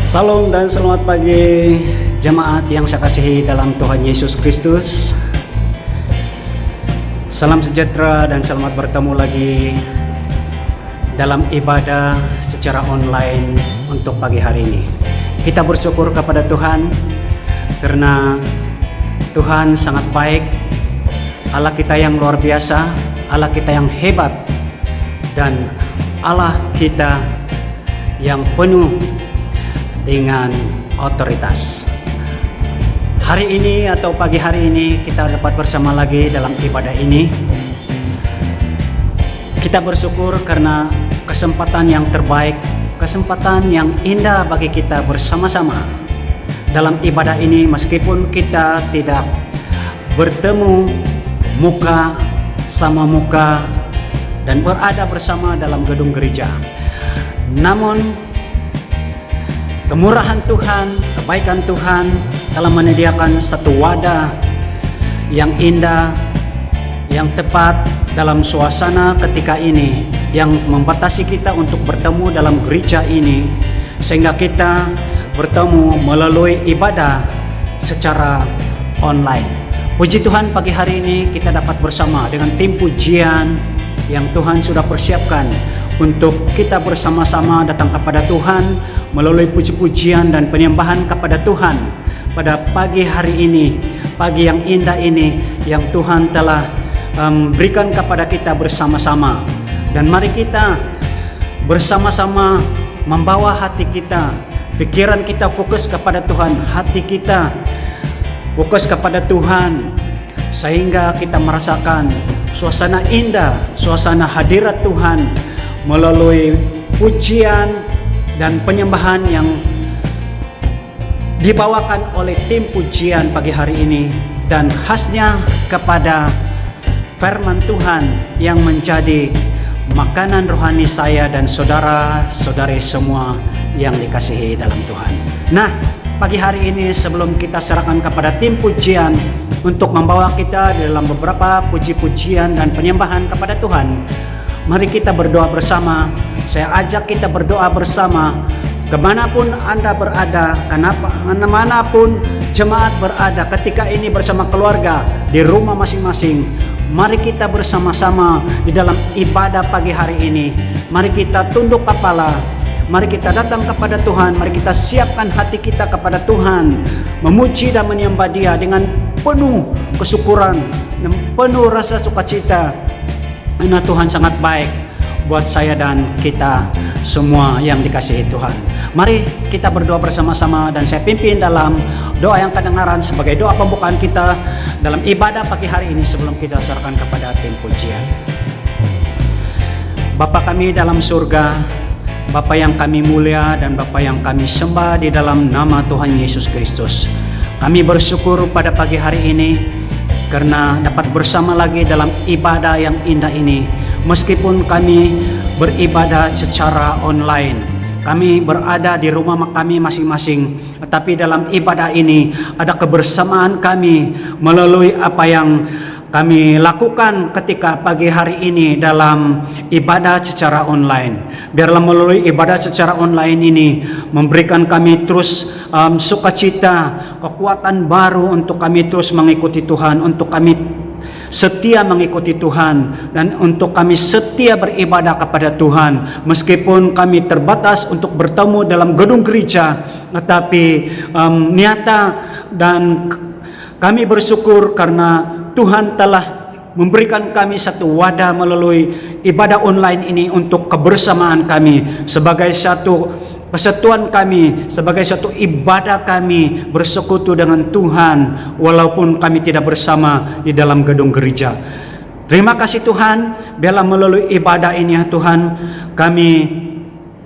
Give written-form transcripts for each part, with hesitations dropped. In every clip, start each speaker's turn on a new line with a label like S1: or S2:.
S1: Salam dan selamat pagi jemaat yang saya kasihi dalam Tuhan Yesus Kristus. Salam sejahtera dan selamat bertemu lagi dalam ibadah secara online untuk pagi hari ini. Kita bersyukur kepada Tuhan karena Tuhan sangat baik, Allah kita yang luar biasa, Allah kita yang hebat, dan Allah kita yang penuh dengan otoritas. Hari ini atau pagi hari ini kita dapat bersama lagi dalam ibadah ini. Kita bersyukur karena kesempatan yang terbaik, kesempatan yang indah bagi kita bersama-sama dalam ibadah ini, meskipun kita tidak bertemu muka sama muka dan berada bersama dalam gedung gereja. Namun kemurahan Tuhan, kebaikan Tuhan telah menyediakan satu wadah yang indah, yang tepat dalam suasana ketika ini, yang membatasi kita untuk bertemu dalam gereja ini, sehingga kita bertemu melalui ibadah secara online. Puji Tuhan, pagi hari ini kita dapat bersama dengan tim pujian yang Tuhan sudah persiapkan untuk kita bersama-sama datang kepada Tuhan melalui puji-pujian dan penyembahan kepada Tuhan pada pagi hari ini, pagi yang indah ini yang Tuhan telah berikan kepada kita bersama-sama. Dan mari kita bersama-sama membawa hati kita, pikiran kita fokus kepada Tuhan, hati kita fokus kepada Tuhan, sehingga kita merasakan suasana indah, suasana hadirat Tuhan melalui pujian dan penyembahan yang dibawakan oleh tim pujian pagi hari ini, dan khasnya kepada firman Tuhan yang menjadi makanan rohani saya dan saudara-saudari semua yang dikasihi dalam Tuhan. Nah, pagi hari ini sebelum kita serahkan kepada tim pujian untuk membawa kita dalam beberapa puji-pujian dan penyembahan kepada Tuhan, mari kita berdoa bersama. Saya ajak kita berdoa bersama, kemanapun Anda berada, kemanapun jemaat berada ketika ini bersama keluarga, di rumah masing-masing. Mari kita bersama-sama di dalam ibadah pagi hari ini. Mari kita tunduk kepala, mari kita datang kepada Tuhan, mari kita siapkan hati kita kepada Tuhan, memuji dan menyembah Dia dengan penuh kesyukuran dan penuh rasa sukacita, karena Tuhan sangat baik buat saya dan kita semua yang dikasihi Tuhan. Mari kita berdoa bersama-sama, dan saya pimpin dalam doa yang kedengaran sebagai doa pembukaan kita dalam ibadah pagi hari ini sebelum kita serahkan kepada tim pujian. Bapa kami dalam surga, Bapa yang kami mulia dan Bapa yang kami sembah di dalam nama Tuhan Yesus Kristus, kami bersyukur pada pagi hari ini karena dapat bersama lagi dalam ibadah yang indah ini. Meskipun kami beribadah secara online, kami berada di rumah kami masing-masing, tetapi dalam ibadah ini ada kebersamaan kami melalui apa yang kami lakukan ketika pagi hari ini dalam ibadah secara online. Biarlah melalui ibadah secara online ini memberikan kami terus sukacita, kekuatan baru untuk kami terus mengikuti Tuhan, untuk kami setia mengikuti Tuhan, dan untuk kami setia beribadah kepada Tuhan. Meskipun kami terbatas untuk bertemu dalam gedung gereja, tetapi nyata dan kami bersyukur karena Tuhan telah memberikan kami satu wadah melalui ibadah online ini untuk kebersamaan kami sebagai satu persatuan kami, sebagai satu ibadah kami bersekutu dengan Tuhan walaupun kami tidak bersama di dalam gedung gereja. Terima kasih Tuhan, biarlah melalui ibadah ini ya Tuhan, kami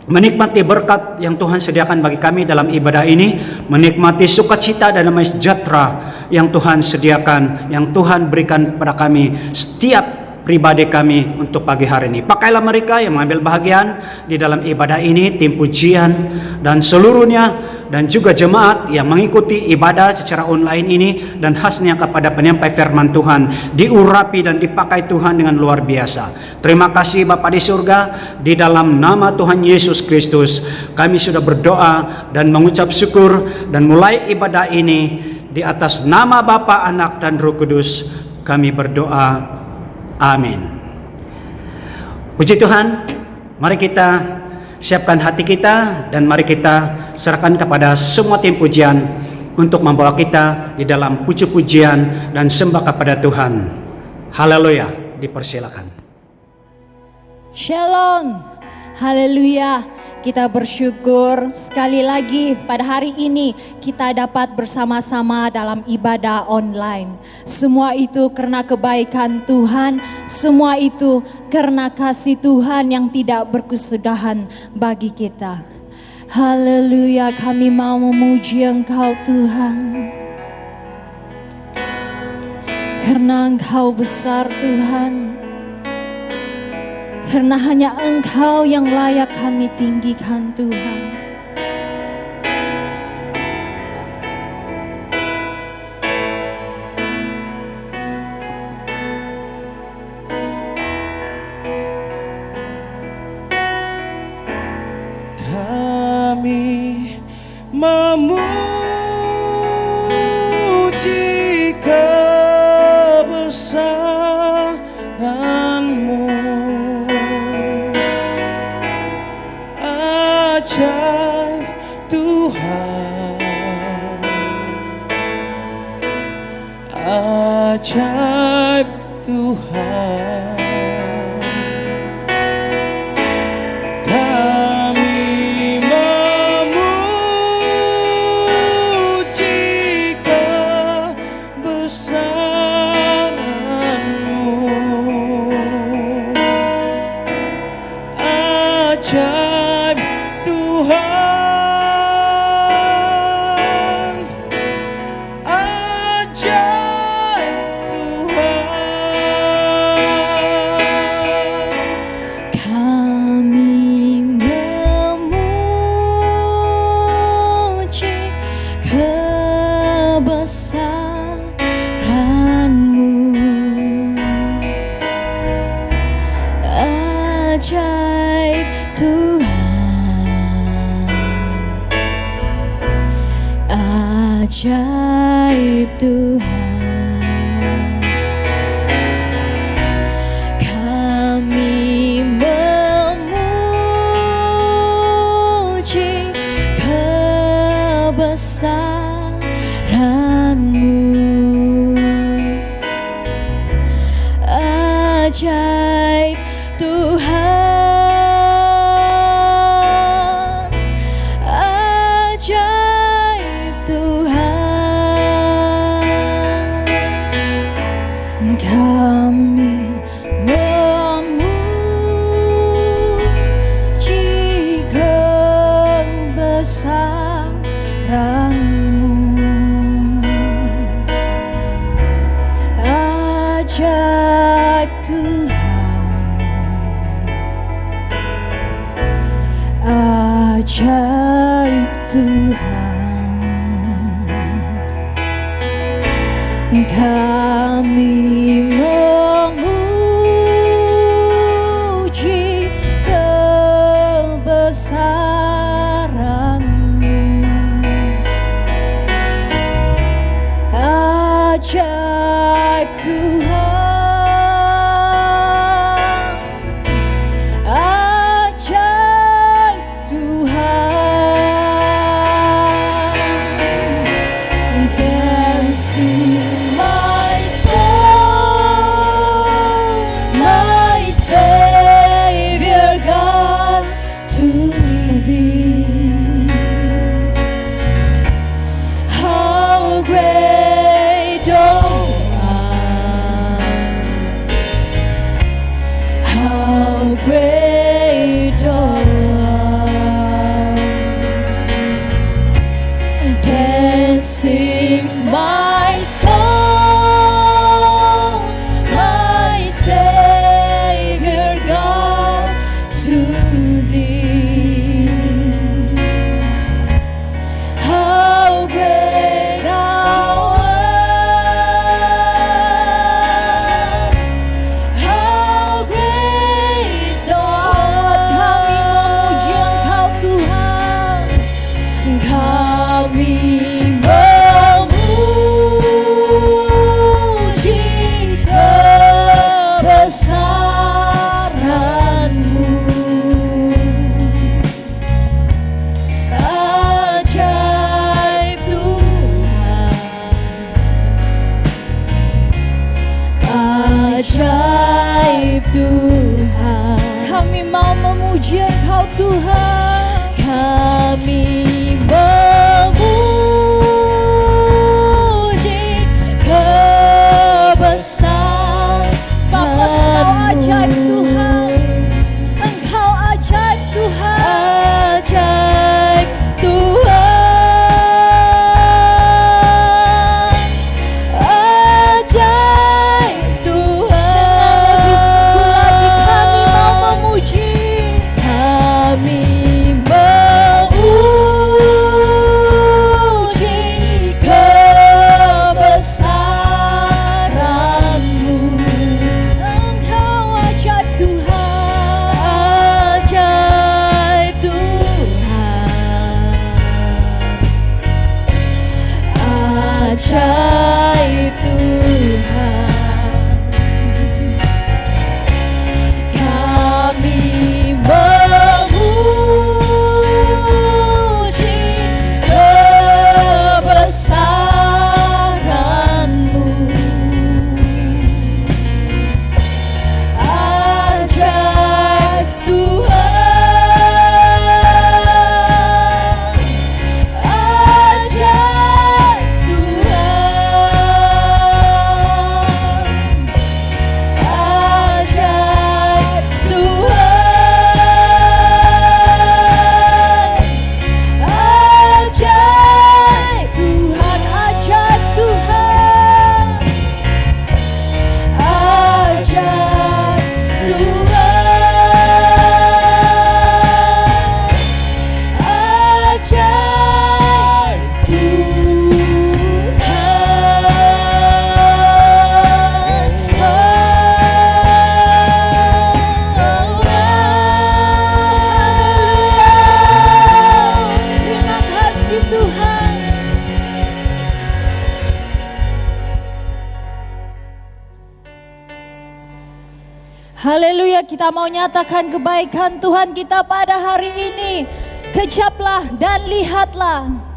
S1: menikmati berkat yang Tuhan sediakan bagi kami dalam ibadah ini, menikmati sukacita dan damai sejahtera yang Tuhan sediakan, yang Tuhan berikan kepada kami setiap pribadi kami untuk pagi hari ini. Pakailah mereka yang mengambil bahagian di dalam ibadah ini, tim pujian dan seluruhnya, dan juga jemaat yang mengikuti ibadah secara online ini, dan khasnya kepada penyampai firman Tuhan, diurapi dan dipakai Tuhan dengan luar biasa. Terima kasih Bapa di surga, di dalam nama Tuhan Yesus Kristus kami sudah berdoa dan mengucap syukur, dan mulai ibadah ini di atas nama Bapa, Anak, dan Roh Kudus kami berdoa. Amin. Puji Tuhan, mari kita siapkan hati kita dan mari kita serahkan kepada semua tim pujian untuk membawa kita di dalam puji-pujian dan sembah kepada Tuhan. Haleluya, dipersilakan.
S2: Shalom, haleluya. Kita bersyukur sekali lagi pada hari ini kita dapat bersama-sama dalam ibadah online. Semua itu karena kebaikan Tuhan, semua itu karena kasih Tuhan yang tidak berkesudahan bagi kita. Haleluya, kami mau memuji Engkau Tuhan. Karena Engkau besar Tuhan. Karena hanya Engkau yang layak kami tinggikan Tuhan.
S3: Kami memuji kebesaran-Mu. Ajaib Tuhan, ajaib Tuhan. Kami memuji kebesaran-Mu. Ajaib Tuhan, ajaib Tuhan.
S2: Kami memuji kebesaran-Mu. Ajaib Tuhan, ajaib Tuhan. Kami memuji kebesaran-Mu. Ajaib Tuhan, ajaib Tuhan. Kami memuji kebesaran-Mu. Ajaib Tuhan, ajaib Tuhan. Kami memuji kebesaran-Mu. Ajaib Tuhan, ajaib Tuhan. Can sing my soul, my Savior God, to Thee. How great thou art, how great thou art. Then sings my soul, my Savior God, to Thee. Kami memuji kebesaran-Mu, ajaib Tuhan, ajaib Tuhan. Kami mau memuji Engkau Tuhan. Kami memuji kebesaran. Sebab Engkau ajaib Tuhan. Engkau ajaib Tuhan. Ajaib Tuhan. Ajaib Tuhan. Dengan lebih sungguh lagi kami mau memuji. Kami memuji kebesaran-Mu. Engkau ajaib Tuhan. Ajaib Tuhan. Ajaib Tuhan. Kami memuji kebesaran-Mu, ajaib Tuhan, ajaib Tuhan, ajaib Tuhan, ajaib Tuhan, ajaib Tuhan, ajaib Tuhan, terima kasih Tuhan. Haleluya, kita mau nyatakan kebaikan Tuhan kita pada hari ini. Kejaplah dan lihatlah.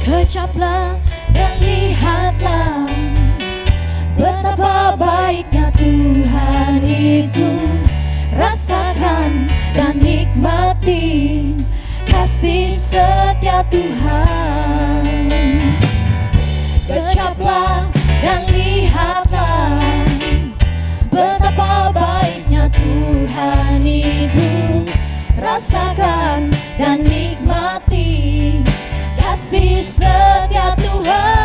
S2: Kejaplah dan lihatlah betapa baiknya Tuhan itu. Rasakan dan nikmati kasih setia Tuhan. Kejaplah dan lihatlah betapa baiknya Tuhan itu. Rasakan dan nikmati kasih setia Tuhan.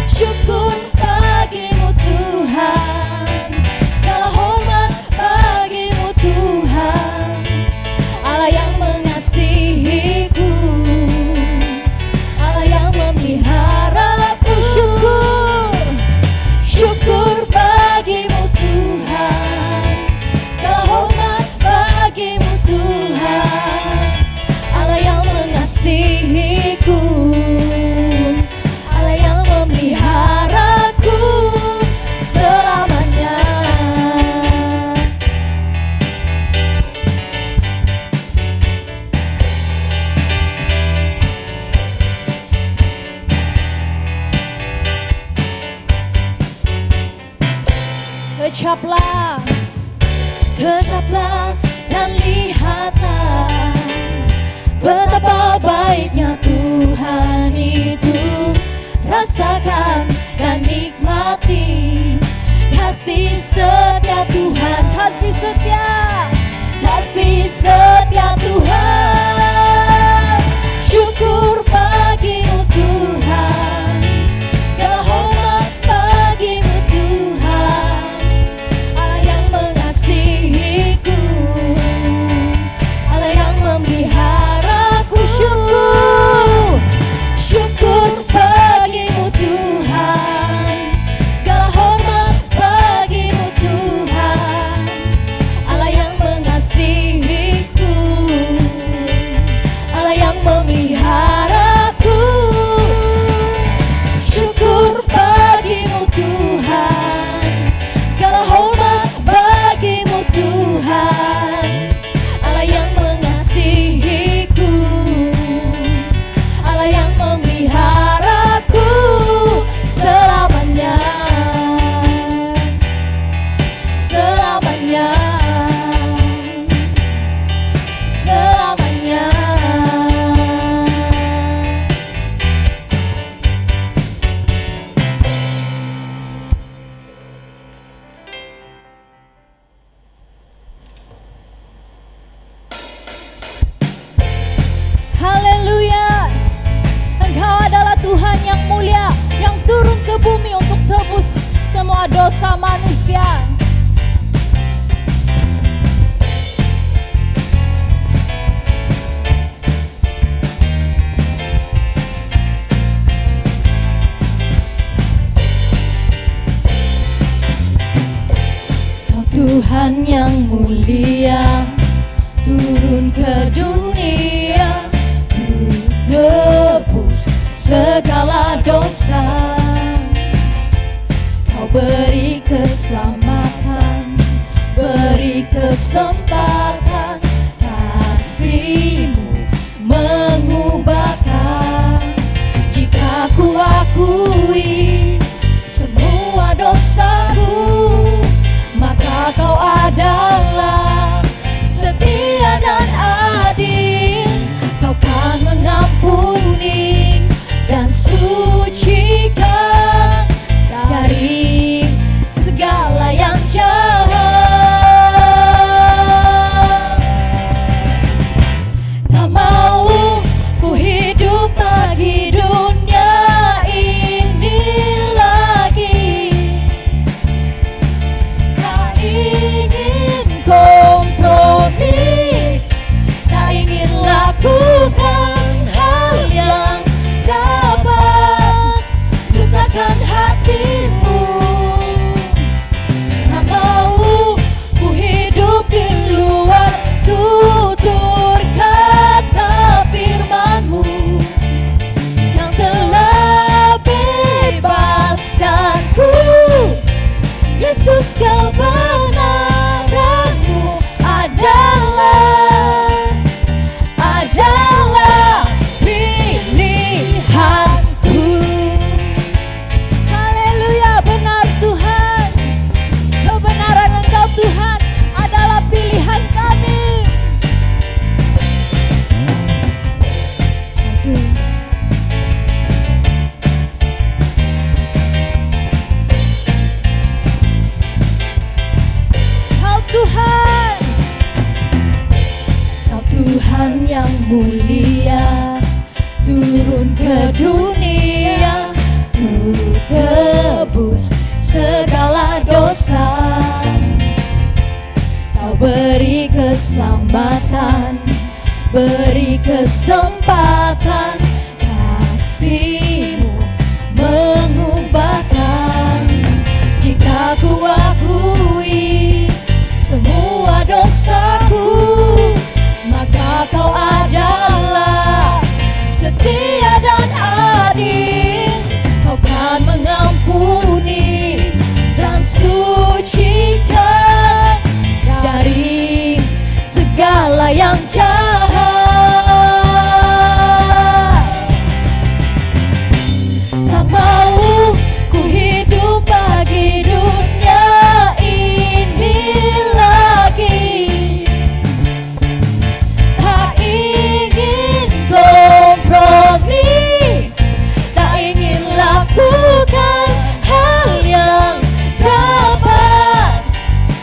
S2: Syukur bagimu Tuhan, segala hormat bagimu Tuhan, Allah yang mengasihiku, Allah yang memeliharaku. Syukur, syukur bagimu Tuhan, segala hormat bagimu Tuhan, Allah yang mengasihiku, Allah yang memeliharaku selamanya. Kejaplah, kejaplah dan lihatlah betapa baiknya Tuhan itu. Rasakan dan nikmati kasih setia Tuhan, kasih setia, kasih setia Tuhan. Syukur bagimu Tuhan, segala hormat bagimu Tuhan, Allah yang mengasihiku, semua dosa manusia. Kau Tuhan yang mulia, turun ke dunia untuk tebus segala dosa. Kau beri keselamatan, beri kesempatan, kasih-Mu mengubahkan. Jika ku akui semua dosaku, maka Kau adalah setia dan adil. Kau kan mengampuni dan sucikan dari segala yang jahat. Tak mau ku hidup bagi dunia ini lagi. Tak ingin kompromi, tak ingin lakukan hal yang dapat lukakan hatimu. Tak mau ku hidup di luar tutur kata firman-Mu yang telah bebaskanku. Yesus, kebenaran-Mu adalah pilihanku. Haleluya, benar Tuhan. Kebenaran Engkau Tuhan adalah pilihan kami. Aduh. Kau Tuhan, Kau Tuhan yang mulia, turun ke dunia untuk tebus segala dosa. Kau beri keselamatan, beri kesempatan, kasih-Mu mengubahkan. Jika ku akui semua dosaku, maka Kau adalah setia dan adil. Kau kan mengampuni dan sucikan dari segala yang jahat. Tak mau ku hidup bagi dunia ini lagi. Tak ingin kompromi, tak ingin lakukan hal yang dapat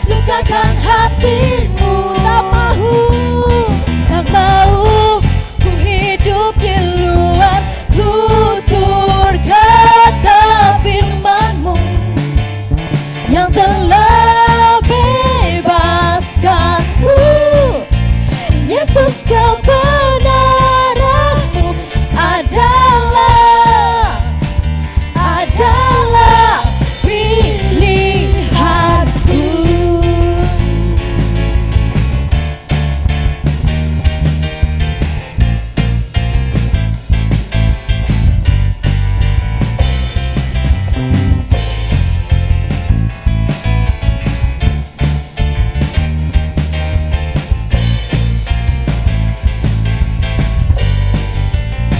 S2: lukakan hatimu. Tak mau ku hidup di luar tutur kata firman-Mu yang telah bebaskanku. Yesus, kebenaran-Mu adalah pilihanku.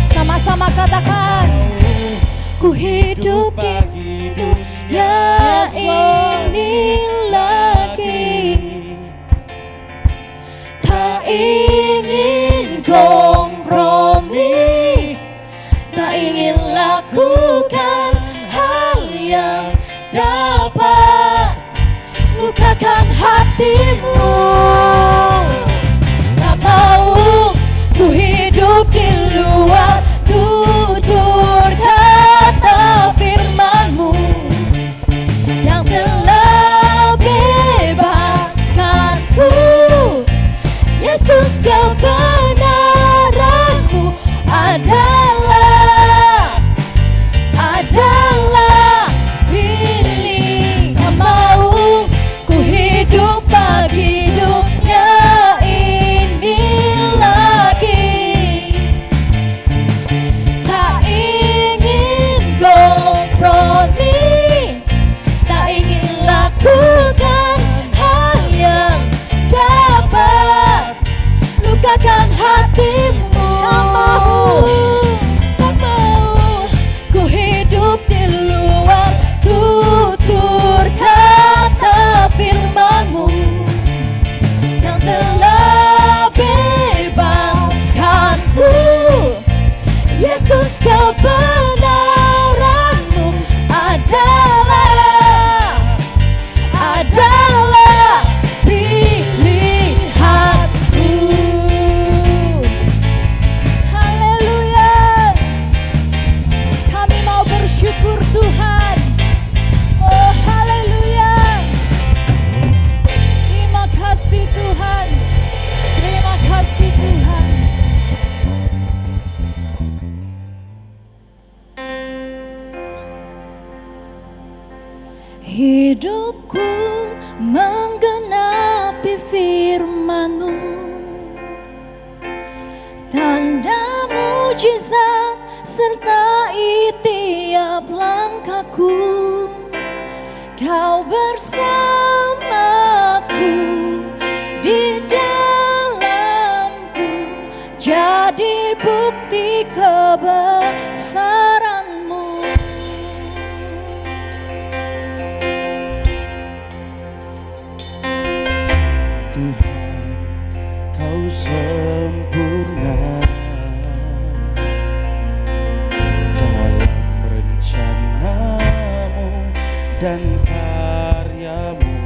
S2: Sama-sama katakan, ku hidup di dunia ini lagi. Tak ingin kompromi, tak ingin lakukan hal yang dapat lukakan hatimu. Tak mau ku hidup di luar tutur kata firman-Mu yang kebenaranmu adalah pilihan. Mau ku hidup bagi dunia ini lagi, tak ingin kompromi, tak ingin lakukan hal yang dapat lukakan hatimu. Tak mau ku hidup di luar tutur kata firman-Mu yang telah bebaskanku. Yesus, kebenaran-Mu adalah pilihanku. Haleluya. Kami mau bersyukur Tuhan. Oh haleluya. Terima kasih Tuhan. Terima kasih Tuhan. Hidupku menggenapi firman-Mu, tanda mujizat sertai tiap langkahku. Kau bersamaku di dalamku, jadi bukti kebesaran-Mu.
S3: Tuhan, Kau sempurna dalam rencana-Mu dan karya-Mu.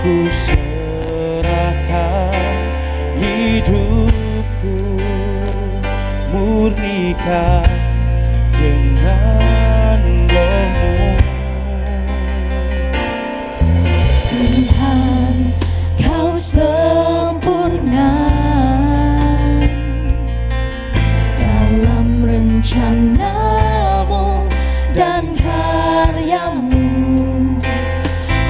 S3: Ku serahkan hidupku, murnikan dengan Roh-Mu.
S2: Tuhan, Kau sempurna dalam rencana-Mu dan karya-Mu.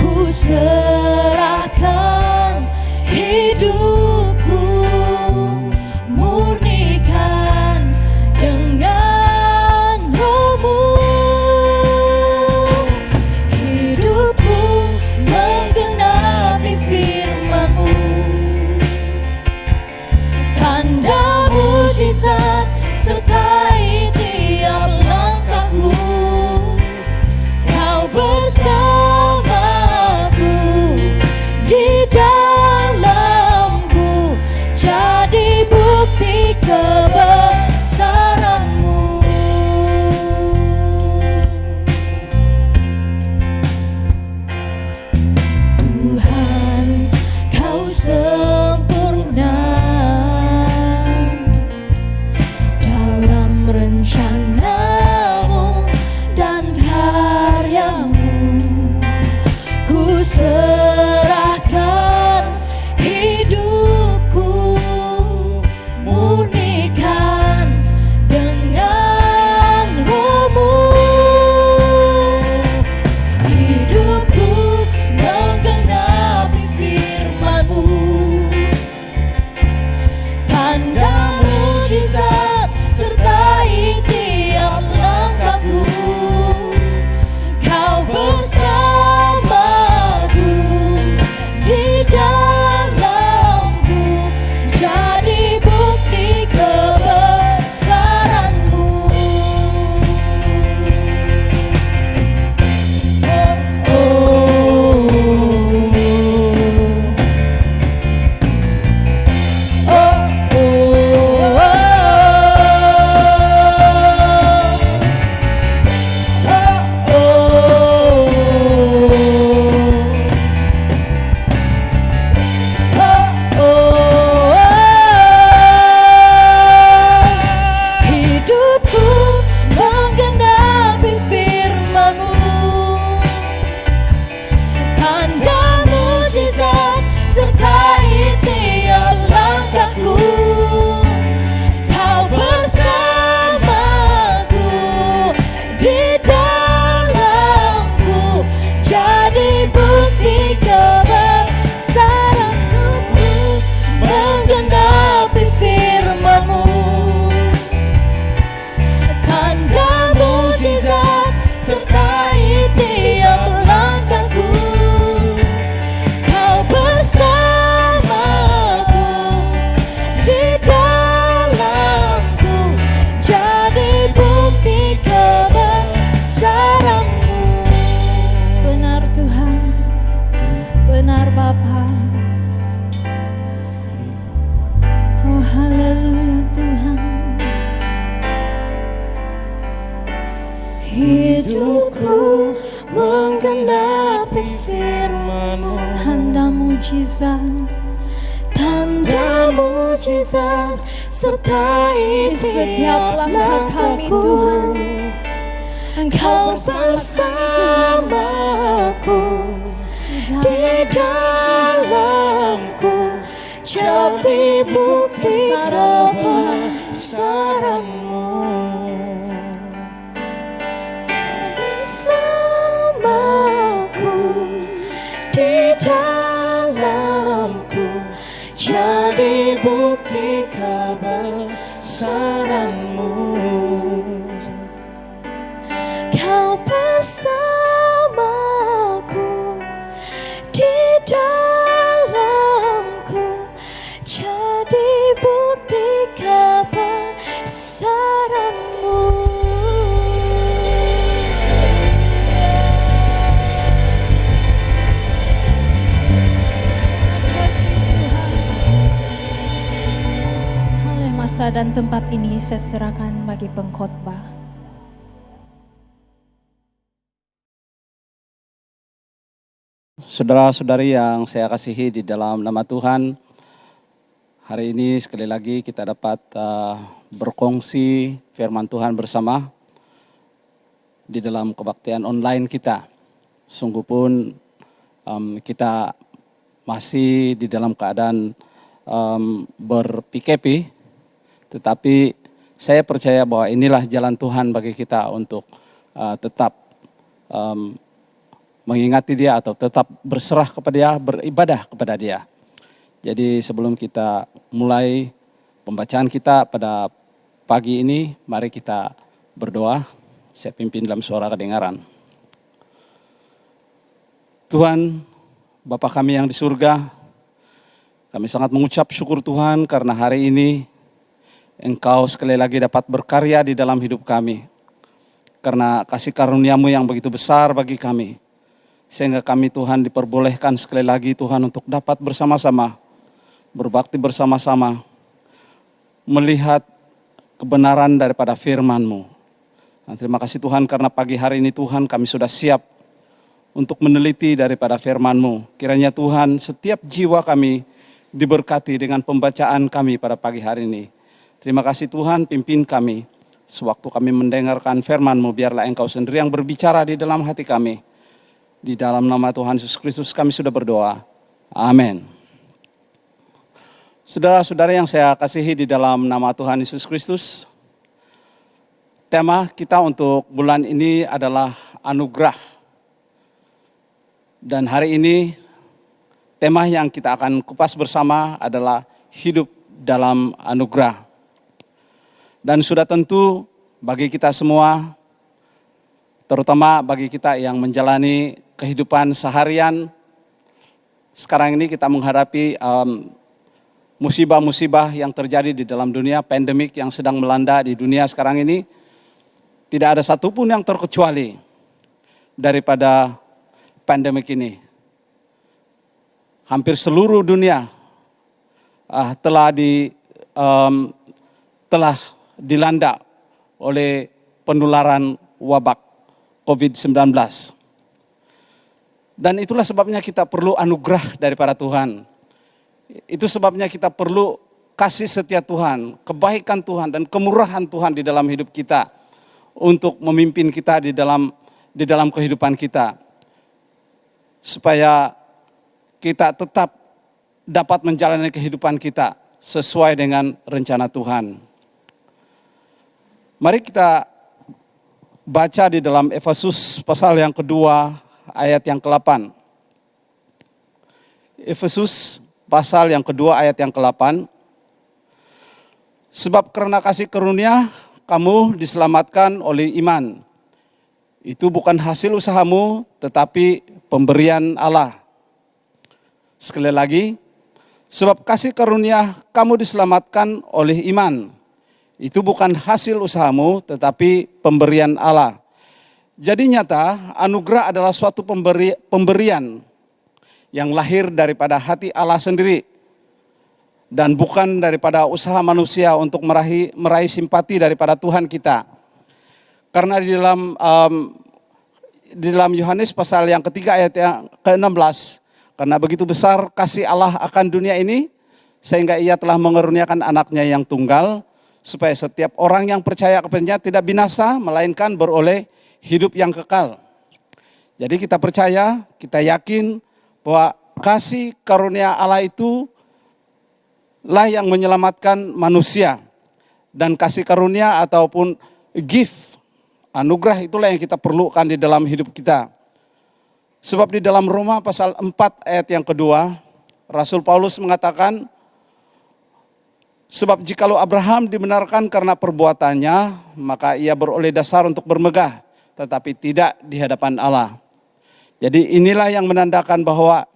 S2: Ku serahkan hidupku, murnikan dengan Roh-Mu. Hidupku menggenapi firman-Mu, tanda mujizat sertai tiap langkahku. Kau bersamaku di dalamku, jadi bukti kebesaran-Mu. Tuhan, Kau sempurna dalam rencana-Mu dan karya-Mu. Ku serahkan hidupku, murnikan dengan Roh-Mu. Hidupku menggenapi firman-Mu, tanda mujizat sertai tiap langkahku. Kau bersamaku di dalamku, jadi bukti kebesaran-Mu. Oh, oh, hidupku menggenapi firman-Mu, tanda mujizat sertai tiap langkahku. mujizat,
S4: tanda mujizat sertai
S2: di setiap langkah kami Tuhan.
S4: Engkau bersamaku di dalamku, jadi bukti kebesaranmu. Bersamaku di dalamku, jadi bukti kebesaranmu. Kau bersamaku di dalamku, jadi bukti kebesaranmu.
S2: Masa dan tempat ini saya serahkan bagi pengkhotbah.
S5: Saudara-saudari yang saya kasihi di dalam nama Tuhan, hari ini sekali lagi kita dapat berkongsi firman Tuhan bersama di dalam kebaktian online kita. Sungguh pun kita masih di dalam keadaan ber-PKP, tetapi saya percaya bahwa inilah jalan Tuhan bagi kita untuk tetap mengingati Dia atau tetap berserah kepada Dia, beribadah kepada Dia. Jadi sebelum kita mulai pembacaan kita pada pagi ini, mari kita berdoa. Saya pimpin dalam suara kedengaran. Tuhan, Bapa kami yang di surga, kami sangat mengucap syukur Tuhan karena hari ini Engkau sekali lagi dapat berkarya di dalam hidup kami. Karena kasih karunia-Mu yang begitu besar bagi kami. Sehingga kami Tuhan diperbolehkan sekali lagi Tuhan untuk dapat bersama-sama, berbakti bersama-sama, melihat kebenaran daripada firman-Mu. Dan terima kasih Tuhan karena pagi hari ini Tuhan kami sudah siap untuk meneliti daripada firman-Mu. Kiranya Tuhan setiap jiwa kami diberkati dengan pembacaan kami pada pagi hari ini. Terima kasih Tuhan, pimpin kami. Sewaktu kami mendengarkan firman-Mu, biarlah Engkau sendiri yang berbicara di dalam hati kami. Di dalam nama Tuhan Yesus Kristus kami sudah berdoa. Amin. Saudara-saudara yang saya kasihi di dalam nama Tuhan Yesus Kristus, tema kita untuk bulan ini adalah anugerah. Dan hari ini tema yang kita akan kupas bersama adalah hidup dalam anugerah. Dan sudah tentu bagi kita semua, terutama bagi kita yang menjalani kehidupan seharian, sekarang ini kita menghadapi musibah-musibah yang terjadi di dalam dunia, pandemik yang sedang melanda di dunia sekarang ini. Tidak ada satupun yang terkecuali daripada pandemik ini. Hampir seluruh dunia telah dilanda oleh penularan wabak COVID-19. Dan itulah sebabnya kita perlu anugerah daripada Tuhan. Itu sebabnya kita perlu kasih setia Tuhan, kebaikan Tuhan dan kemurahan Tuhan di dalam hidup kita untuk memimpin kita di dalam kehidupan kita. Supaya kita tetap dapat menjalani kehidupan kita sesuai dengan rencana Tuhan. Mari kita baca di dalam Efesus pasal yang kedua ayat yang ke-8. Efesus pasal yang kedua ayat yang ke-8. Sebab karena kasih karunia kamu diselamatkan oleh iman. Itu bukan hasil usahamu tetapi pemberian Allah. Sekali lagi, sebab kasih karunia kamu diselamatkan oleh iman. Itu bukan hasil usahamu tetapi pemberian Allah. Jadi nyata anugerah adalah suatu pemberian yang lahir daripada hati Allah sendiri. Dan bukan daripada usaha manusia untuk meraih simpati daripada Tuhan kita. Karena di dalam Yohanes pasal yang ketiga ayat yang ke-16, Karena begitu besar kasih Allah akan dunia ini, sehingga ia telah mengaruniakan anaknya yang tunggal, supaya setiap orang yang percaya kepadanya tidak binasa, melainkan beroleh hidup yang kekal. Jadi kita percaya, kita yakin bahwa kasih karunia Allah itu lah yang menyelamatkan manusia. Dan kasih karunia ataupun gift, anugerah itulah yang kita perlukan di dalam hidup kita. Sebab di dalam Roma pasal 4 ayat yang kedua, Rasul Paulus mengatakan, sebab jikalau Abraham dibenarkan karena perbuatannya, maka ia beroleh dasar untuk bermegah, tetapi tidak di hadapan Allah. Jadi inilah yang menandakan bahwa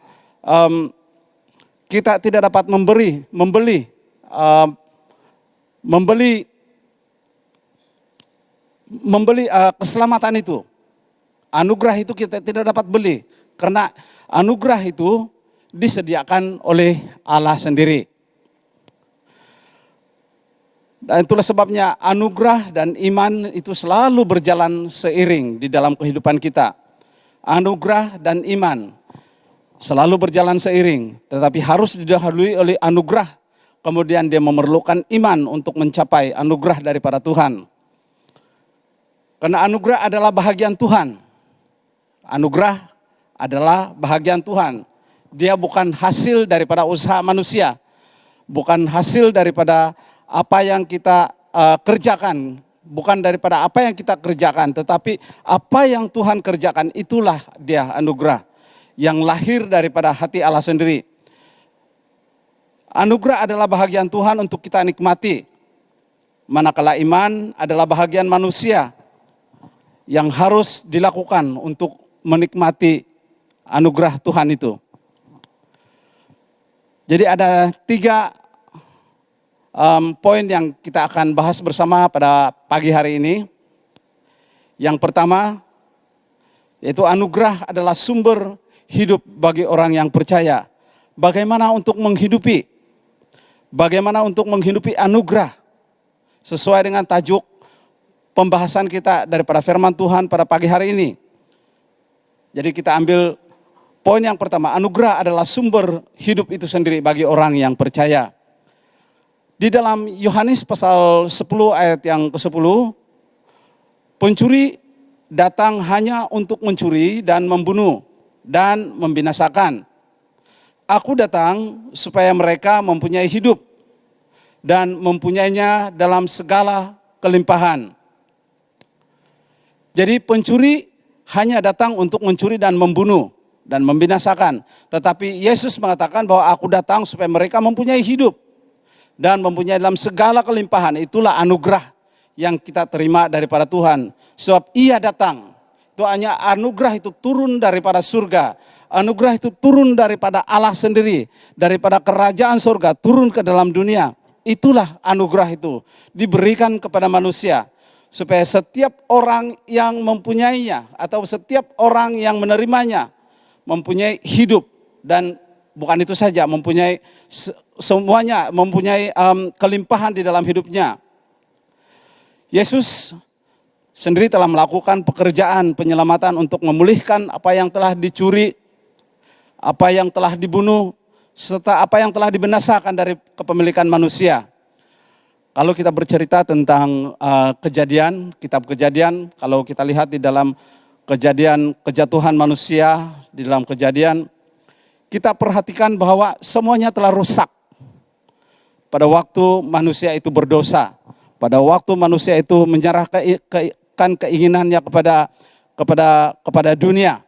S5: kita tidak dapat membeli keselamatan itu. Anugerah itu kita tidak dapat beli, karena anugerah itu disediakan oleh Allah sendiri. Dan itulah sebabnya anugerah dan iman itu selalu berjalan seiring di dalam kehidupan kita. Anugerah dan iman selalu berjalan seiring, tetapi harus didahului oleh anugerah. Kemudian dia memerlukan iman untuk mencapai anugerah daripada Tuhan. Karena anugerah adalah bahagian Tuhan. Anugerah adalah bahagian Tuhan. Dia bukan hasil daripada usaha manusia. Bukan hasil daripada apa yang kita kerjakan. Bukan daripada apa yang kita kerjakan. Tetapi apa yang Tuhan kerjakan, itulah dia anugerah. Yang lahir daripada hati Allah sendiri. Anugerah adalah bahagian Tuhan untuk kita nikmati. Manakala iman adalah bahagian manusia yang harus dilakukan untuk menikmati anugerah Tuhan itu. Jadi ada 3 poin yang kita akan bahas bersama pada pagi hari ini. Yang pertama, yaitu anugerah adalah sumber hidup bagi orang yang percaya. Bagaimana untuk menghidupi? Bagaimana untuk menghidupi anugerah? Sesuai dengan tajuk pembahasan kita daripada firman Tuhan pada pagi hari ini. Jadi kita ambil poin yang pertama, anugerah adalah sumber hidup itu sendiri bagi orang yang percaya. Di dalam Yohanes pasal 10 ayat yang ke-10, pencuri datang hanya untuk mencuri dan membunuh dan membinasakan. Aku datang supaya mereka mempunyai hidup dan mempunyainya dalam segala kelimpahan. Jadi pencuri hanya datang untuk mencuri dan membunuh dan membinasakan. Tetapi Yesus mengatakan bahwa aku datang supaya mereka mempunyai hidup dan mempunyai dalam segala kelimpahan. Itulah anugerah yang kita terima daripada Tuhan. Sebab ia datang. Itu hanya anugerah itu turun daripada surga. Anugerah itu turun daripada Allah sendiri. Daripada kerajaan surga turun ke dalam dunia. Itulah anugerah itu. Diberikan kepada manusia. Supaya setiap orang yang mempunyainya atau setiap orang yang menerimanya mempunyai hidup. Dan bukan itu saja, mempunyai semuanya, mempunyai kelimpahan di dalam hidupnya. Yesus sendiri telah melakukan pekerjaan penyelamatan untuk memulihkan apa yang telah dicuri, apa yang telah dibunuh, serta apa yang telah dibinasakan dari kepemilikan manusia. Kalau kita bercerita tentang kejadian, kitab Kejadian, kalau kita lihat di dalam kejadian kejatuhan manusia, di dalam Kejadian, kita perhatikan bahwa semuanya telah rusak. Pada waktu manusia itu berdosa, pada waktu manusia itu menyerahkan keinginannya kepada dunia,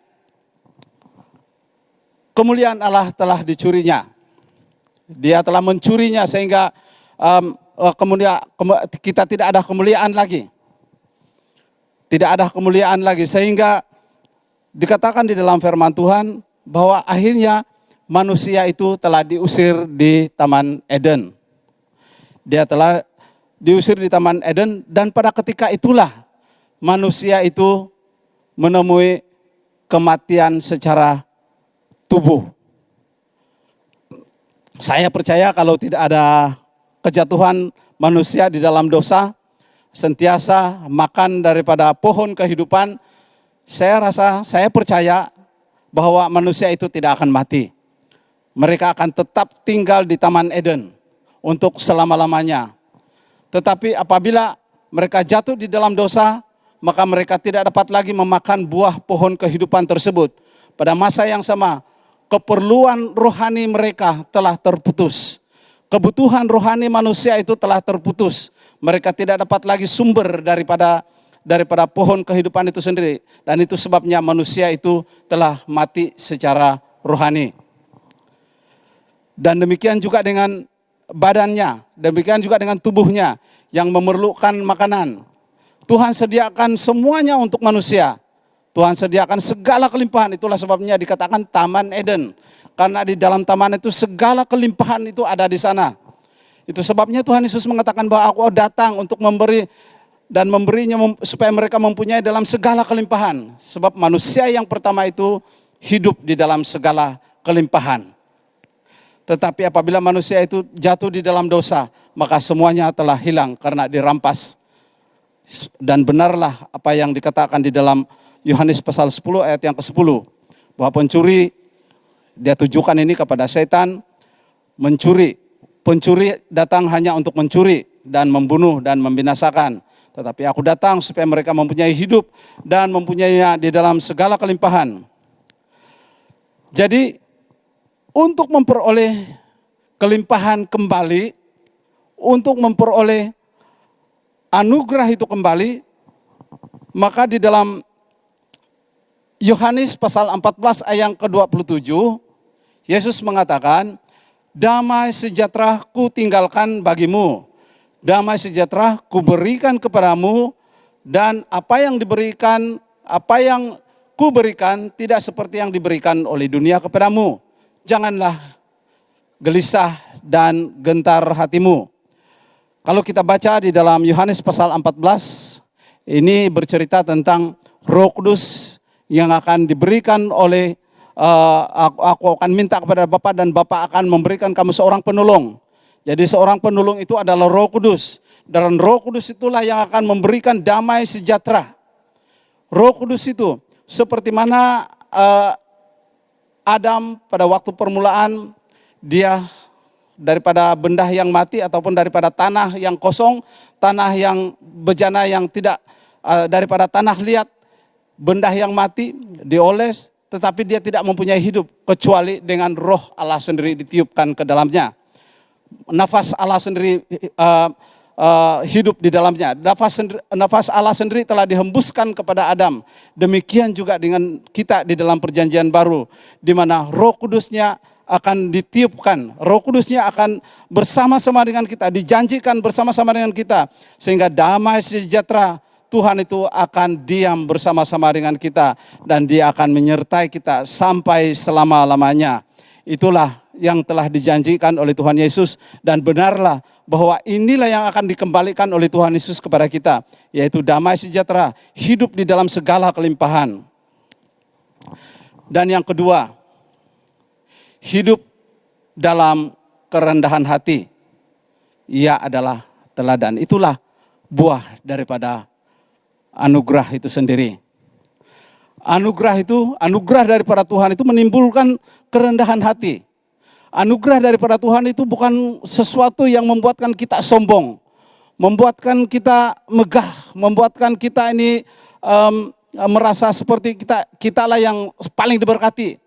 S5: kemuliaan Allah telah dicurinya. Dia telah mencurinya sehingga kita tidak ada kemuliaan lagi. Tidak ada kemuliaan lagi, sehingga dikatakan di dalam firman Tuhan bahwa akhirnya manusia itu telah diusir di Taman Eden. Dia telah diusir di Taman Eden, dan pada ketika itulah manusia itu menemui kematian secara tubuh. Saya percaya kalau tidak ada kejatuhan manusia di dalam dosa, sentiasa makan daripada pohon kehidupan, saya percaya bahwa manusia itu tidak akan mati. mereka akan tetap tinggal di Taman Eden untuk selama-lamanya. Tetapi apabila mereka jatuh di dalam dosa, maka mereka tidak dapat lagi memakan buah pohon kehidupan tersebut. Pada masa yang sama, keperluan rohani mereka telah terputus. Kebutuhan rohani manusia itu telah terputus. Mereka tidak dapat lagi sumber daripada pohon kehidupan itu sendiri. Dan itu sebabnya manusia itu telah mati secara rohani. Dan demikian juga dengan badannya, demikian juga dengan tubuhnya yang memerlukan makanan. Tuhan sediakan semuanya untuk manusia. Tuhan sediakan segala kelimpahan, itulah sebabnya dikatakan Taman Eden. Karena di dalam taman itu segala kelimpahan itu ada di sana. Itu sebabnya Tuhan Yesus mengatakan bahwa aku datang untuk memberi dan memberinya supaya mereka mempunyai dalam segala kelimpahan. Sebab manusia yang pertama itu hidup di dalam segala kelimpahan. Tetapi apabila manusia itu jatuh di dalam dosa, maka semuanya telah hilang karena dirampas. Dan benarlah apa yang dikatakan di dalam Yohanes pasal 10 ayat yang ke-10. Bahwa pencuri, dia tujukan ini kepada setan, mencuri. Pencuri datang hanya untuk mencuri dan membunuh dan membinasakan. Tetapi aku datang supaya mereka mempunyai hidup dan mempunyainya di dalam segala kelimpahan. Jadi untuk memperoleh kelimpahan kembali, untuk memperoleh anugerah itu kembali, maka di dalam Yohanes pasal 14 ayat yang ke-27, Yesus mengatakan, damai sejahtera ku tinggalkan bagimu, damai sejahtera ku berikan kepadamu, dan apa yang ku berikan tidak seperti yang diberikan oleh dunia kepadamu. Janganlah gelisah dan gentar hatimu. Kalau kita baca di dalam Yohanes pasal 14, ini bercerita tentang Roh Kudus yang akan diberikan oleh aku akan minta kepada Bapa dan Bapa akan memberikan kamu seorang penolong. Jadi seorang penolong itu adalah Roh Kudus. Dan Roh Kudus itulah yang akan memberikan damai sejahtera. Roh Kudus itu seperti mana Adam pada waktu permulaan, dia daripada benda yang mati ataupun daripada tanah yang kosong, tanah yang bejana yang tidak, daripada tanah liat, benda yang mati dioles, tetapi dia tidak mempunyai hidup kecuali dengan roh Allah sendiri ditiupkan ke dalamnya. Nafas Allah sendiri hidup di dalamnya. Nafas Allah sendiri telah dihembuskan kepada Adam. Demikian juga dengan kita di dalam perjanjian baru, di mana Roh Kudusnya akan ditiupkan. Roh Kudusnya akan bersama-sama dengan kita, dijanjikan bersama-sama dengan kita, sehingga damai sejahtera Tuhan itu akan diam bersama-sama dengan kita dan dia akan menyertai kita sampai selama-lamanya. Itulah yang telah dijanjikan oleh Tuhan Yesus dan benarlah bahwa inilah yang akan dikembalikan oleh Tuhan Yesus kepada kita, yaitu damai sejahtera, hidup di dalam segala kelimpahan. Dan yang kedua, hidup dalam kerendahan hati. Ia adalah teladan. Itulah buah daripada anugerah itu sendiri. Anugerah daripada Tuhan itu menimbulkan kerendahan hati. Anugerah daripada Tuhan itu bukan sesuatu yang membuatkan kita sombong, membuatkan kita megah, membuatkan kita ini merasa seperti kitalah yang paling diberkati.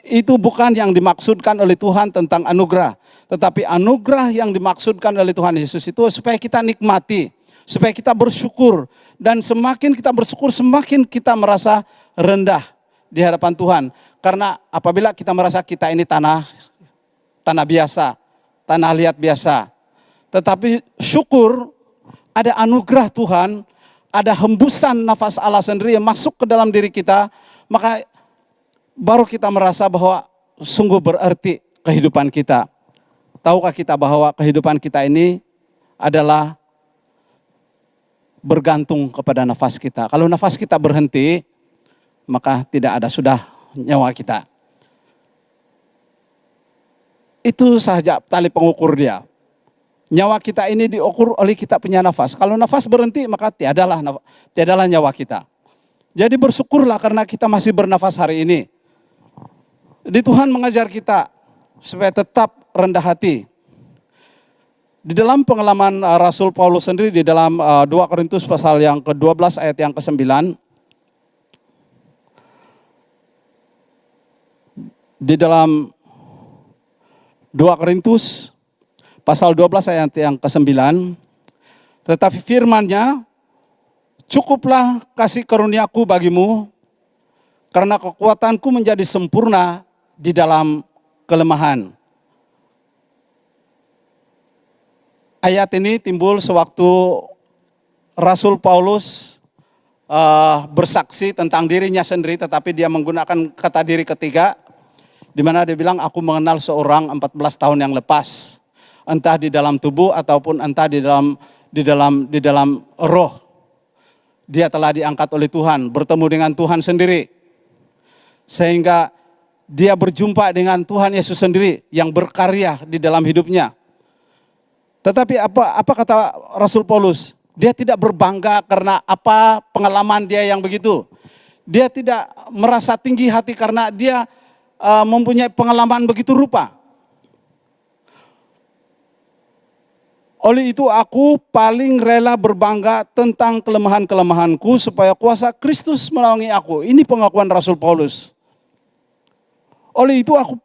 S5: Itu bukan yang dimaksudkan oleh Tuhan tentang anugerah. Tetapi anugerah yang dimaksudkan oleh Tuhan Yesus itu supaya kita nikmati, supaya kita bersyukur. Dan semakin kita bersyukur, semakin kita merasa rendah di hadapan Tuhan. Karena apabila kita merasa kita ini tanah biasa, tanah liat biasa. Tetapi syukur, ada anugerah Tuhan, ada hembusan nafas Allah sendiri yang masuk ke dalam diri kita, maka baru kita merasa bahwa sungguh berarti kehidupan kita. Tahukah kita bahwa kehidupan kita ini adalah bergantung kepada nafas kita. Kalau nafas kita berhenti, maka tidak ada sudah nyawa kita. Itu saja tali pengukur dia. Nyawa kita ini diukur oleh kita punya nafas. Kalau nafas berhenti, maka tiadalah nyawa kita. Jadi bersyukurlah karena kita masih bernafas hari ini. Jadi Tuhan mengajar kita supaya tetap rendah hati. Di dalam pengalaman Rasul Paulus sendiri di dalam 2 Korintus pasal yang ke-12 ayat yang ke-9. Di dalam 2 Korintus pasal 12 ayat yang ke-9. Tetapi firman-Nya, cukuplah kasih karuniaku bagimu, karena kekuatanku menjadi sempurna di dalam kelemahan. Ayat ini timbul sewaktu Rasul Paulus bersaksi tentang dirinya sendiri, tetapi dia menggunakan kata diri ketiga, di mana dia bilang, aku mengenal seorang 14 tahun yang lepas, entah di dalam tubuh ataupun entah di dalam roh. Dia telah diangkat oleh Tuhan, bertemu dengan Tuhan sendiri, sehingga dia berjumpa dengan Tuhan Yesus sendiri yang berkarya di dalam hidupnya. Tetapi apa kata Rasul Paulus? Dia tidak berbangga karena apa pengalaman dia yang begitu. Dia tidak merasa tinggi hati karena dia mempunyai pengalaman begitu rupa. Oleh itu aku paling rela berbangga tentang kelemahan-kelemahanku supaya kuasa Kristus menaungi aku. Ini pengakuan Rasul Paulus. Oleh itu aku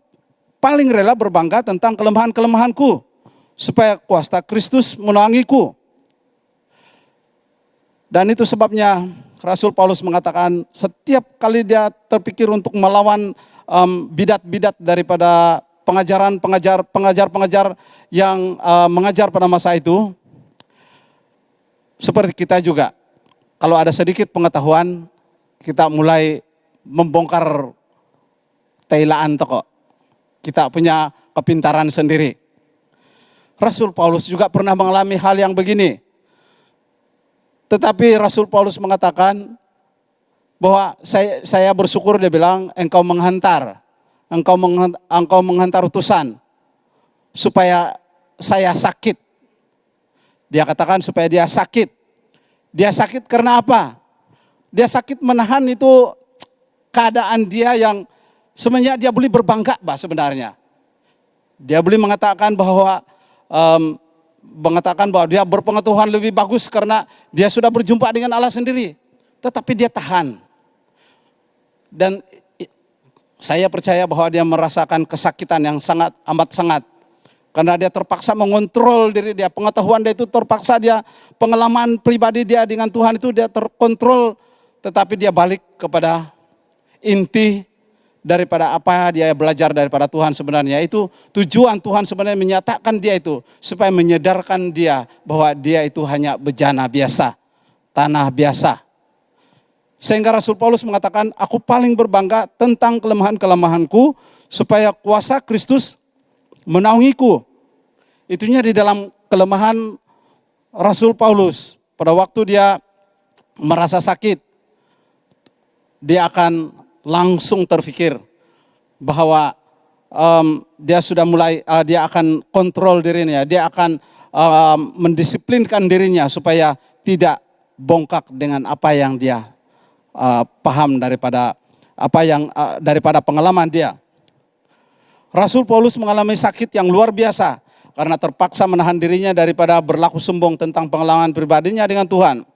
S5: paling rela berbangga tentang kelemahan-kelemahanku supaya kuasa Kristus menaungiku. Dan itu sebabnya Rasul Paulus mengatakan setiap kali dia terpikir untuk melawan bidat-bidat daripada pengajar yang mengajar pada masa itu, seperti kita juga, kalau ada sedikit pengetahuan, kita mulai membongkar tailaan toko. Kita punya kepintaran sendiri. Rasul Paulus juga pernah mengalami hal yang begini. Tetapi Rasul Paulus mengatakan bahwa saya bersyukur, dia bilang, engkau menghantar utusan supaya saya sakit. Dia katakan supaya dia sakit. Dia sakit karena apa? Dia sakit menahan itu keadaan dia yang sebenarnya dia boleh berbangga sebenarnya. Dia boleh mengatakan bahwa dia berpengetahuan lebih bagus karena dia sudah berjumpa dengan Allah sendiri. Tetapi dia tahan. Dan saya percaya bahwa dia merasakan kesakitan yang amat sangat. Karena dia terpaksa mengontrol diri dia. Pengetahuan dia itu terpaksa, pengalaman pribadi dia dengan Tuhan itu dia terkontrol. Tetapi dia balik kepada inti daripada apa dia belajar daripada Tuhan sebenarnya. Itu tujuan Tuhan sebenarnya menyatakan dia itu. Supaya menyadarkan dia bahwa dia itu hanya bejana biasa. Tanah biasa. Sehingga Rasul Paulus mengatakan, aku paling berbangga tentang kelemahan-kelemahanku supaya kuasa Kristus menaungiku. Itunya di dalam kelemahan Rasul Paulus. Pada waktu dia merasa sakit, dia akan langsung terfikir bahwa dia sudah mulai, dia akan kontrol dirinya. Dia akan mendisiplinkan dirinya supaya tidak bongkak dengan apa yang dia paham daripada daripada pengalaman dia. Rasul Paulus mengalami sakit yang luar biasa karena terpaksa menahan dirinya daripada berlaku sombong tentang pengalaman pribadinya dengan Tuhan.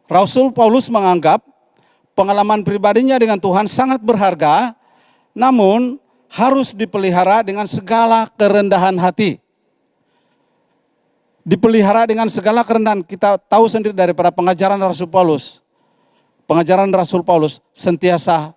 S5: Rasul Paulus menganggap pengalaman pribadinya dengan Tuhan sangat berharga, namun harus dipelihara dengan segala kerendahan hati. Dipelihara dengan segala kerendahan. Kita tahu sendiri daripada pengajaran Rasul Paulus. Pengajaran Rasul Paulus sentiasa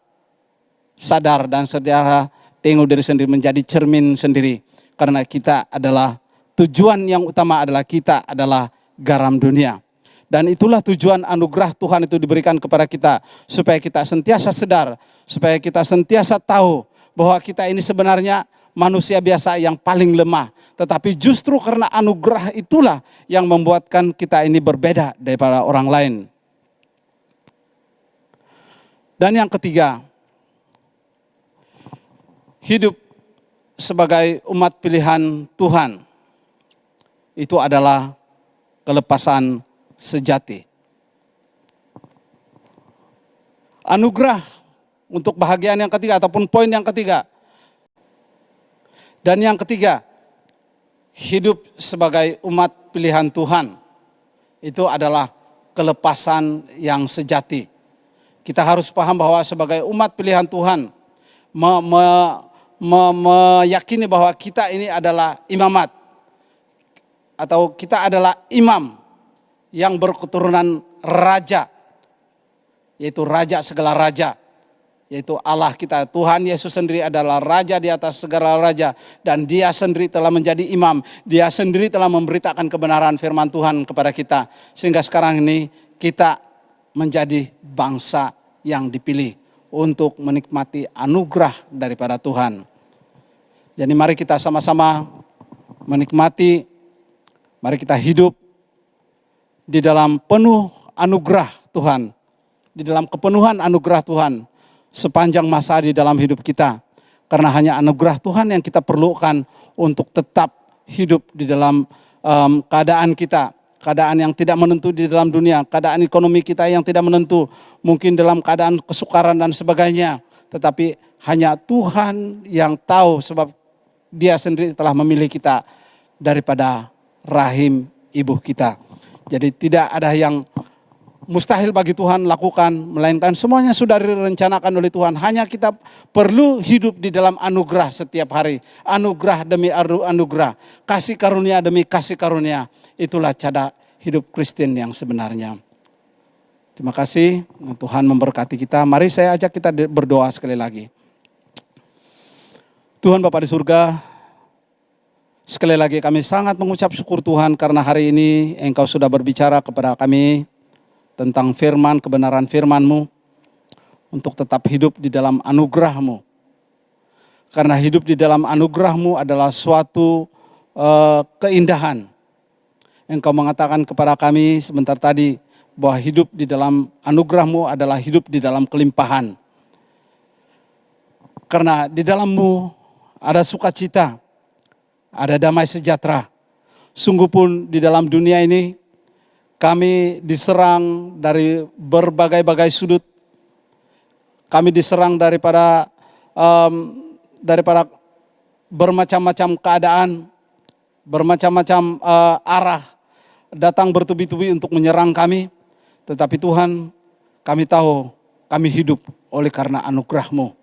S5: sadar dan sentiasa tengok diri sendiri, menjadi cermin sendiri. Karena kita adalah, tujuan yang utama adalah kita adalah garam dunia. Dan itulah tujuan anugerah Tuhan itu diberikan kepada kita. Supaya kita sentiasa sadar, supaya kita sentiasa tahu bahwa kita ini sebenarnya manusia biasa yang paling lemah. Tetapi justru karena anugerah itulah yang membuatkan kita ini berbeda daripada orang lain. Dan yang ketiga, hidup sebagai umat pilihan Tuhan itu adalah kelepasan sejati. Anugerah untuk bahagian yang ketiga ataupun poin yang ketiga Dan yang ketiga, hidup sebagai umat pilihan Tuhan. Itu adalah kelepasan yang sejati. Kita harus paham bahwa sebagai umat pilihan Tuhan, meyakini bahwa kita ini adalah imamat. Atau kita adalah imam yang berketurunan raja. Yaitu raja segala raja. Yaitu Allah kita. Tuhan Yesus sendiri adalah raja di atas segala raja. Dan dia sendiri telah menjadi imam. Dia sendiri telah memberitakan kebenaran firman Tuhan kepada kita. Sehingga sekarang ini kita menjadi bangsa yang dipilih untuk menikmati anugerah daripada Tuhan. Jadi mari kita sama-sama menikmati, mari kita hidup di dalam penuh anugerah Tuhan. Di dalam kepenuhan anugerah Tuhan sepanjang masa di dalam hidup kita. Karena hanya anugerah Tuhan yang kita perlukan untuk tetap hidup di dalam keadaan kita. Keadaan yang tidak menentu di dalam dunia. Keadaan ekonomi kita yang tidak menentu. Mungkin dalam keadaan kesukaran dan sebagainya. Tetapi hanya Tuhan yang tahu, sebab Dia sendiri telah memilih kita daripada rahim ibu kita. Jadi tidak ada yang mustahil bagi Tuhan lakukan, melainkan semuanya sudah direncanakan oleh Tuhan. Hanya kita perlu hidup di dalam anugerah setiap hari. Anugerah demi anugerah. Kasih karunia demi kasih karunia. Itulah cara hidup Kristen yang sebenarnya. Terima kasih, Tuhan memberkati kita. Mari saya ajak kita berdoa sekali lagi. Tuhan Bapa di surga, sekali lagi kami sangat mengucap syukur Tuhan karena hari ini Engkau sudah berbicara kepada kami tentang firman, kebenaran firman-Mu, untuk tetap hidup di dalam anugerah-Mu. Karena hidup di dalam anugerah-Mu adalah suatu keindahan. Engkau mengatakan kepada kami sebentar tadi bahwa hidup di dalam anugerah-Mu adalah hidup di dalam kelimpahan. Karena di dalam-Mu ada sukacita, ada damai sejahtera. Sungguh pun di dalam dunia ini kami diserang dari berbagai-bagai sudut. Kami diserang daripada bermacam-macam keadaan, bermacam-macam arah datang bertubi-tubi untuk menyerang kami. Tetapi Tuhan, kami tahu kami hidup oleh karena anugerah-Mu.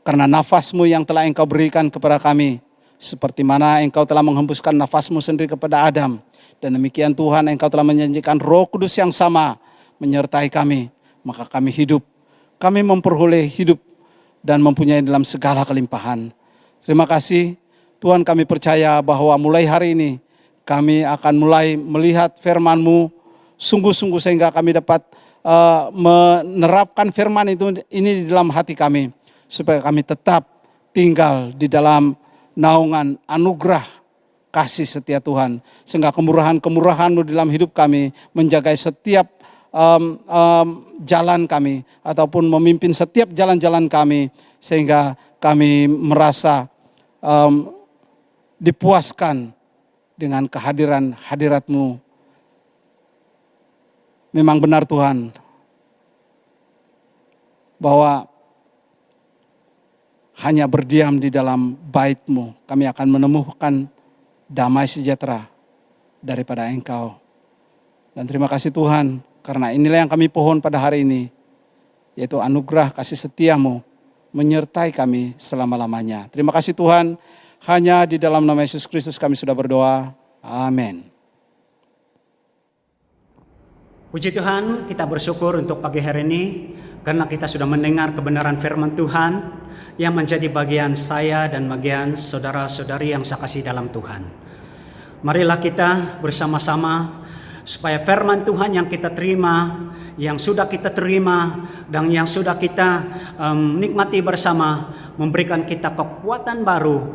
S5: Karena nafas-Mu yang telah Engkau berikan kepada kami. Seperti mana Engkau telah menghembuskan nafas-Mu sendiri kepada Adam. Dan demikian Tuhan, Engkau telah menjanjikan Roh Kudus yang sama menyertai kami. Maka kami hidup. Kami memperoleh hidup dan mempunyai dalam segala kelimpahan. Terima kasih Tuhan, kami percaya bahwa mulai hari ini kami akan mulai melihat firman-Mu sungguh-sungguh sehingga kami dapat menerapkan firman ini di dalam hati kami. Supaya kami tetap tinggal di dalam naungan anugerah kasih setia Tuhan. Sehingga kemurahan-kemurahan-Mu dalam hidup kami menjaga setiap jalan kami. Ataupun memimpin setiap jalan-jalan kami. Sehingga kami merasa dipuaskan dengan kehadiran hadirat-Mu. Memang benar Tuhan, bahwa hanya berdiam di dalam bait-Mu, kami akan menemukan damai sejahtera daripada Engkau. Dan terima kasih Tuhan, karena inilah yang kami pohon pada hari ini, yaitu anugerah kasih setia-Mu menyertai kami selama-lamanya. Terima kasih Tuhan, hanya di dalam nama Yesus Kristus kami sudah berdoa. Amin.
S1: Puji Tuhan, kita bersyukur untuk pagi hari ini karena kita sudah mendengar kebenaran firman Tuhan yang menjadi bagian saya dan bagian saudara-saudari yang saya kasih dalam Tuhan. Marilah kita bersama-sama supaya firman Tuhan yang kita terima, yang sudah kita terima dan yang sudah kita nikmati bersama memberikan kita kekuatan baru,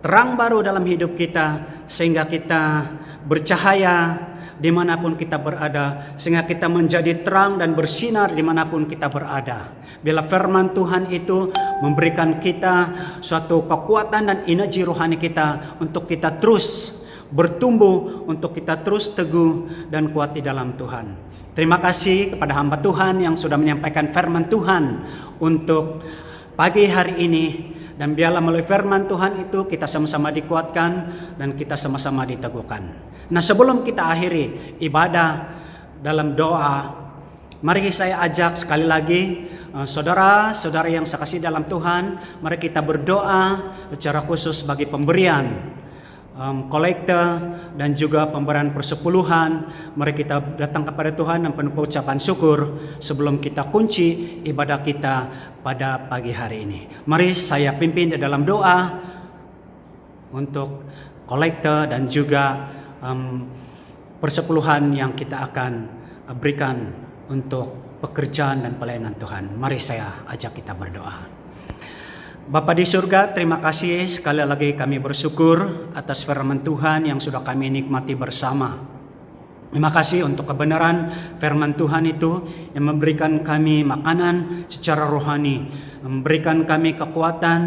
S1: terang baru dalam hidup kita sehingga kita bercahaya dimanapun kita berada, sehingga kita menjadi terang dan bersinar dimanapun kita berada. Bila firman Tuhan itu memberikan kita suatu kekuatan dan energi rohani kita untuk kita terus bertumbuh, untuk kita terus teguh dan kuat di dalam Tuhan. Terima kasih kepada hamba Tuhan yang sudah menyampaikan firman Tuhan untuk pagi hari ini. Dan biarlah melalui firman Tuhan itu kita sama-sama dikuatkan dan kita sama-sama diteguhkan. Nah, sebelum kita akhiri ibadah dalam doa, mari saya ajak sekali lagi saudara-saudara yang saya kasih dalam Tuhan, mari kita berdoa secara khusus bagi pemberian kolekte dan juga pemberian persepuluhan. Mari kita datang kepada Tuhan dan penuh ucapan syukur sebelum kita kunci ibadah kita pada pagi hari ini. Mari saya pimpin di dalam doa untuk kolekte dan juga persepuluhan yang kita akan berikan untuk pekerjaan dan pelayanan Tuhan. Mari saya ajak kita berdoa. Bapa di surga, terima kasih sekali lagi kami bersyukur atas firman Tuhan yang sudah kami nikmati bersama. Terima kasih untuk kebenaran firman Tuhan itu yang memberikan kami makanan secara rohani, memberikan kami kekuatan,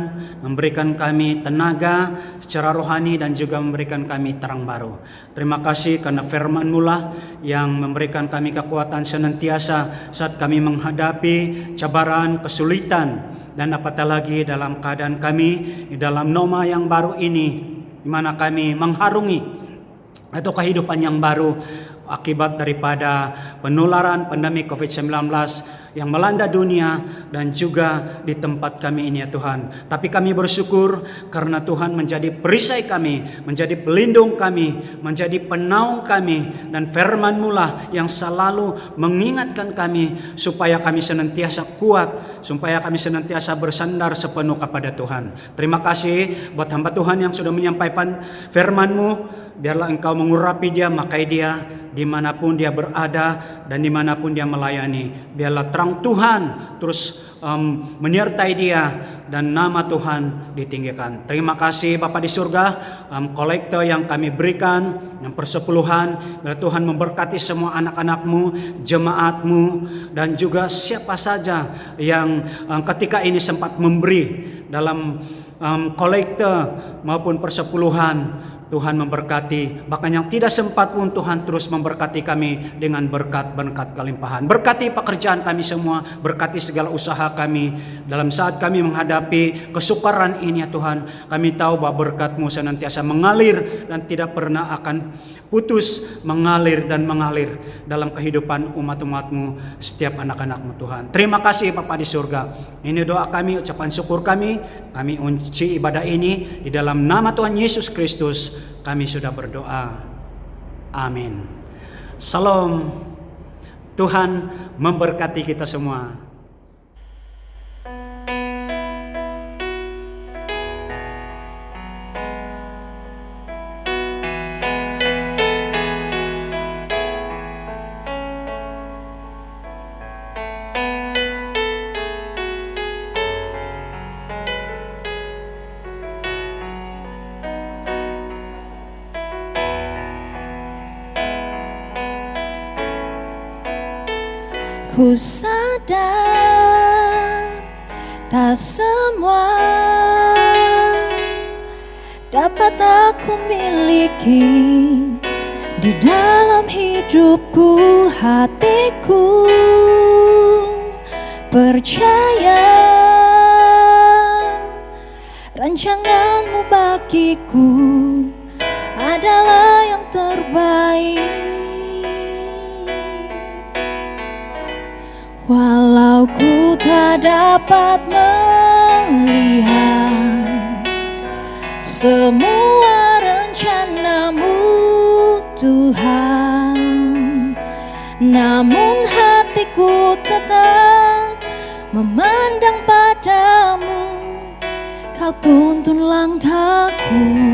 S1: memberikan kami tenaga secara rohani dan juga memberikan kami terang baru. Terima kasih karena firman-Mu lah yang memberikan kami kekuatan senantiasa saat kami menghadapi cabaran, kesulitan, dan apatah lagi dalam keadaan kami di dalam norma yang baru ini, di mana kami mengharungi atau kehidupan yang baru akibat daripada penularan pandemi COVID-19 yang melanda dunia dan juga di tempat kami ini ya Tuhan. Tapi kami bersyukur karena Tuhan menjadi perisai kami, menjadi pelindung kami, menjadi penaung kami, dan firman-Mu lah yang selalu mengingatkan kami supaya kami senantiasa kuat, supaya kami senantiasa bersandar sepenuh kepada Tuhan. Terima kasih buat hamba Tuhan yang sudah menyampaikan firman-Mu. Biarlah Engkau mengurapi dia, makai dia dimanapun dia berada dan dimanapun dia melayani. Biarlah terang Tuhan terus menyertai dia dan nama Tuhan ditinggikan. Terima kasih Bapa di surga, kolekte yang kami berikan, yang persepuluhan, biar Tuhan memberkati semua anak-anak-Mu, jemaat-Mu, dan juga siapa saja yang ketika ini sempat memberi dalam kolekte maupun persepuluhan. Tuhan memberkati, bahkan yang tidak sempat pun Tuhan terus memberkati kami dengan berkat-berkat kelimpahan. Berkati pekerjaan kami semua, berkati segala usaha kami. Dalam saat kami menghadapi kesukaran ini ya Tuhan, kami tahu bahwa berkat-Mu senantiasa mengalir dan tidak pernah akan putus mengalir dan mengalir dalam kehidupan umat-umat-Mu, setiap anak-anak-Mu Tuhan. Terima kasih Bapa di surga. Ini doa kami, ucapan syukur kami. Kami unci ibadah ini di dalam nama Tuhan Yesus Kristus. Kami sudah berdoa. Amin. Salam. Tuhan memberkati kita semua.
S4: Ku sadar tak semua dapat aku miliki di dalam hidupku, hatiku percaya rancangan-Mu bagiku adalah yang terbaik. Walau ku tak dapat melihat semua rencana-Mu Tuhan, namun hatiku tetap memandang padamu. Kau tuntun langkahku.